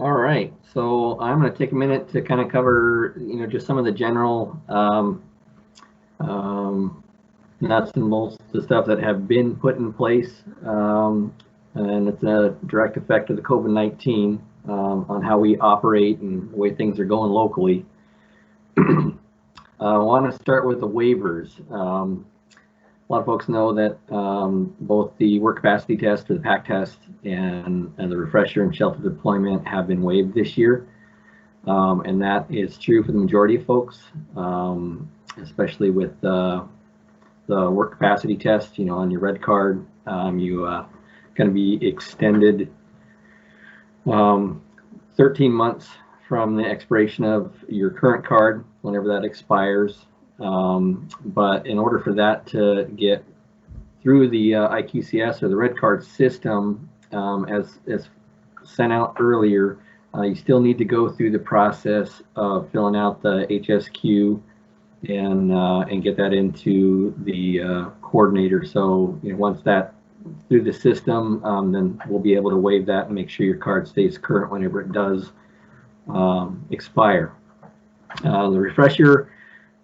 All right, so I'm going to take a minute to kind of cover, just some of the general um, nuts and bolts, the stuff that have been put in place, and it's a direct effect of the COVID-19 on how we operate and the way things are going locally. I want to start with the waivers. A lot of folks know that both the work capacity test or the PAC test and the refresher and shelter deployment have been waived this year. And that is true for the majority of folks, especially with the work capacity test, on your red card. You going to be extended 13 months from the expiration of your current card, whenever that expires. But in order for that to get through the IQCS or the red card system, as sent out earlier, you still need to go through the process of filling out the HSQ and get that into the coordinator. So once that through the system, then we'll be able to waive that and make sure your card stays current whenever it does expire. The refresher,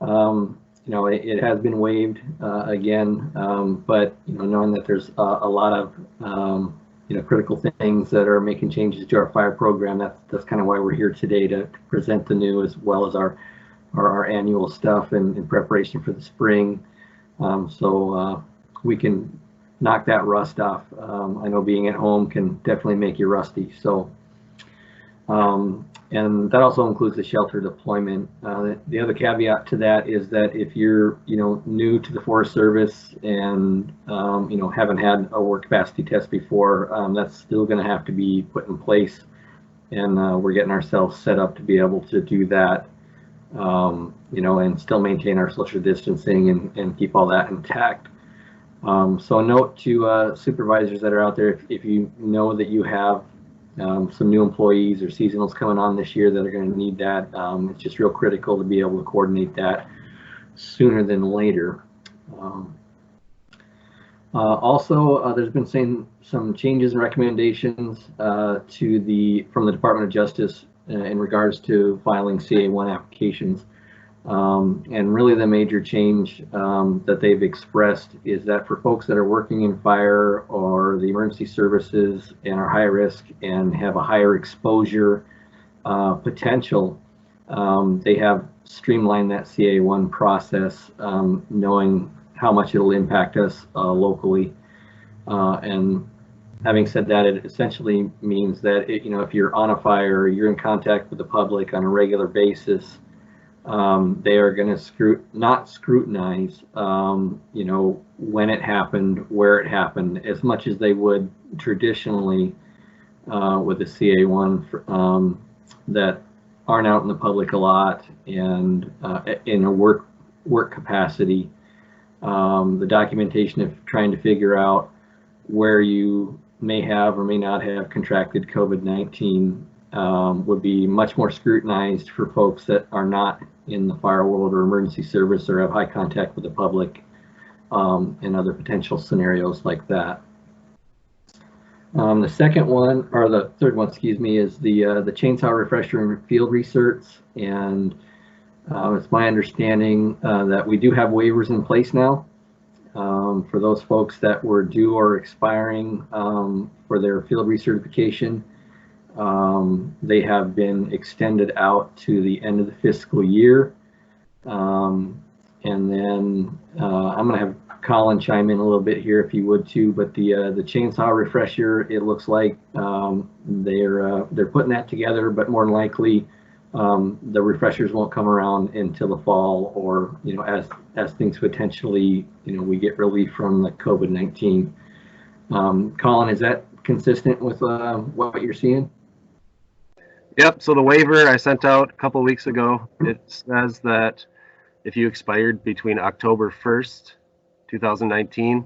it has been waived again, but knowing that there's a lot of critical things that are making changes to our fire program, that's kind of why we're here today, to present the new as well as our annual stuff in preparation for the spring, so we can knock that rust off. I know being at home can definitely make you rusty, so and that also includes the shelter deployment. The other caveat to that is that if you're new to the Forest Service and haven't had a work capacity test before, that's still going to have to be put in place, and we're getting ourselves set up to be able to do that, and still maintain our social distancing and keep all that intact. So a note to supervisors that are out there, if you know that you have some new employees or seasonals coming on this year that are going to need that, it's just real critical to be able to coordinate that sooner than later. Also, there's been some changes and recommendations from the Department of Justice in regards to filing CA1 applications. And really the major change that they've expressed is that for folks that are working in fire or the emergency services and are high risk and have a higher exposure potential, they have streamlined that CA1 process, knowing how much it'll impact us locally. And having said that, it essentially means that if you're on a fire, you're in contact with the public on a regular basis, they are going to not scrutinize, when it happened, where it happened, as much as they would traditionally with the CA1 that aren't out in the public a lot and in a work capacity. The documentation of trying to figure out where you may have or may not have contracted COVID-19 would be much more scrutinized for folks that are not in the fire world or emergency service or have high contact with the public, and other potential scenarios like that. The second one, or the third one, excuse me, is the chainsaw refresher and field research. And it's my understanding that we do have waivers in place now for those folks that were due or expiring for their field recertification. They have been extended out to the end of the fiscal year. And then I'm going to have Colin chime in a little bit here if you would too, but the chainsaw refresher, it looks like they're putting that together, but more than likely the refreshers won't come around until the fall, or as things potentially we get relief from the COVID-19. Colin, is that consistent with what you're seeing? Yep, so the waiver I sent out a couple of weeks ago, it says that if you expired between October 1st, 2019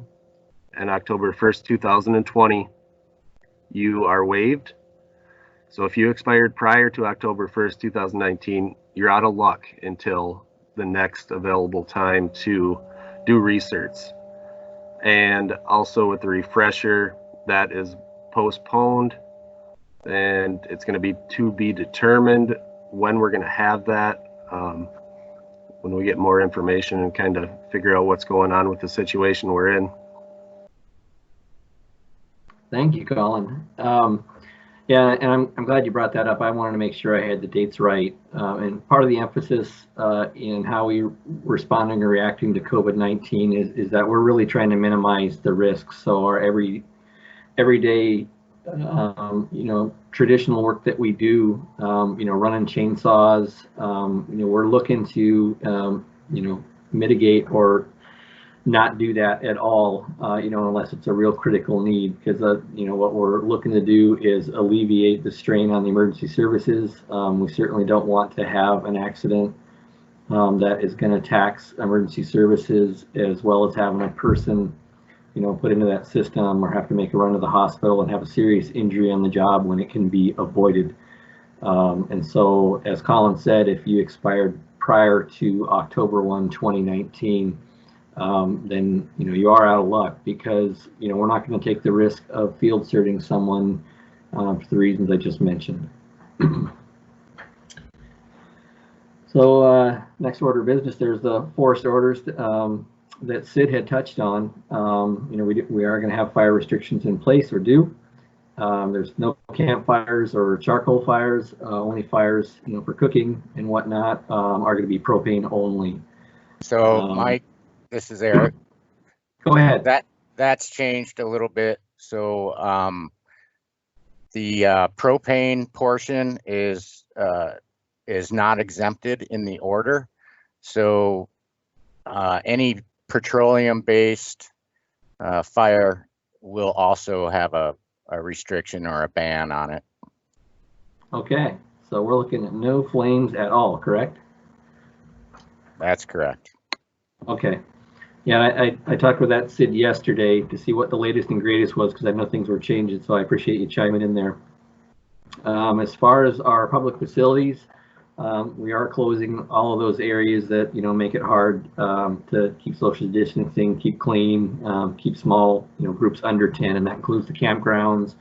and October 1st, 2020, you are waived. So if you expired prior to October 1st, 2019, you're out of luck until the next available time to do research. And also with the refresher, that is postponed and it's going to be determined when we're going to have that, when we get more information and kind of figure out what's going on with the situation we're in. Thank you, Colin. Yeah, and I'm glad you brought that up. I wanted to make sure I had the dates right. And part of the emphasis in how we responding or reacting to COVID-19 is that we're really trying to minimize the risks. So our everyday, traditional work that we do, running chainsaws, we're looking to, mitigate or not do that at all, unless it's a real critical need, because, what we're looking to do is alleviate the strain on the emergency services. We certainly don't want to have an accident that is going to tax emergency services, as well as having a person, put into that system or have to make a run to the hospital and have a serious injury on the job when it can be avoided. And so, as Colin said, if you expired prior to October 1, 2019, then you are out of luck, because we're not going to take the risk of field certing someone for the reasons I just mentioned. So next order of business, there's the forest orders that Sid had touched on. We are going to have fire restrictions in place, or do. There's no campfires or charcoal fires. Only fires for cooking and whatnot are going to be propane only. So Mike, this is Eric. Go ahead. That's changed a little bit. So the propane portion is not exempted in the order. So any petroleum-based fire will also have a restriction or a ban on it. Okay, so we're looking at no flames at all, correct? That's correct. Okay. Yeah, I talked with that Sid yesterday to see what the latest and greatest was, because I know things were changing, so I appreciate you chiming in there. As far as our public facilities, we are closing all of those areas that make it hard to keep social distancing, keep clean, keep small groups under 10, and that includes the campgrounds,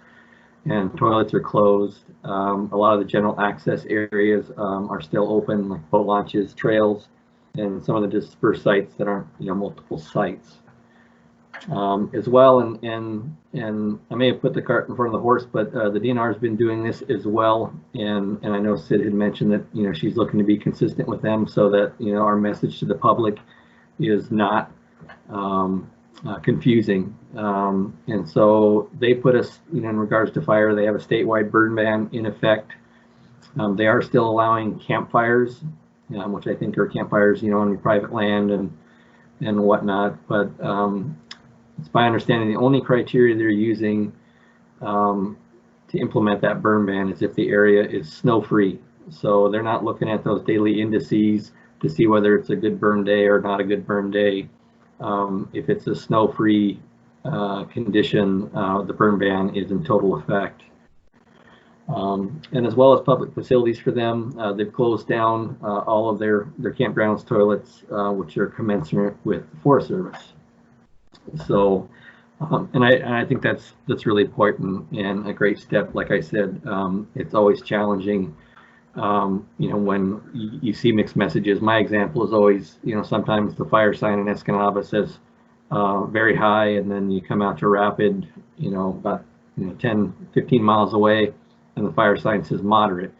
and toilets are closed. A lot of the general access areas are still open, like boat launches, trails, and some of the dispersed sites that aren't multiple sites as well. And I may have put the cart in front of the horse, but the DNR has been doing this as well, and I know Sid had mentioned that she's looking to be consistent with them, so that our message to the public is not confusing. And so they put us in regards to fire, they have a statewide burn ban in effect. They are still allowing campfires, which I think are campfires on private land and whatnot, but it's my understanding the only criteria they're using to implement that burn ban is if the area is snow-free. So they're not looking at those daily indices to see whether it's a good burn day or not a good burn day. If it's a snow-free condition, the burn ban is in total effect. And as well as public facilities for them, they've closed down all of their campgrounds, toilets, which are commensurate with the Forest Service. So, and I think that's really important and a great step. Like I said, it's always challenging, when you see mixed messages. My example is always, sometimes the fire sign in Escanaba says very high, and then you come out to Rapid, about 10, 15 miles away, and the fire sign says moderate.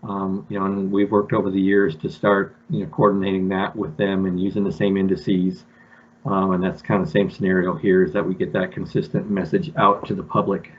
And we've worked over the years to start, coordinating that with them and using the same indices. And that's kind of the same scenario here, is that we get that consistent message out to the public.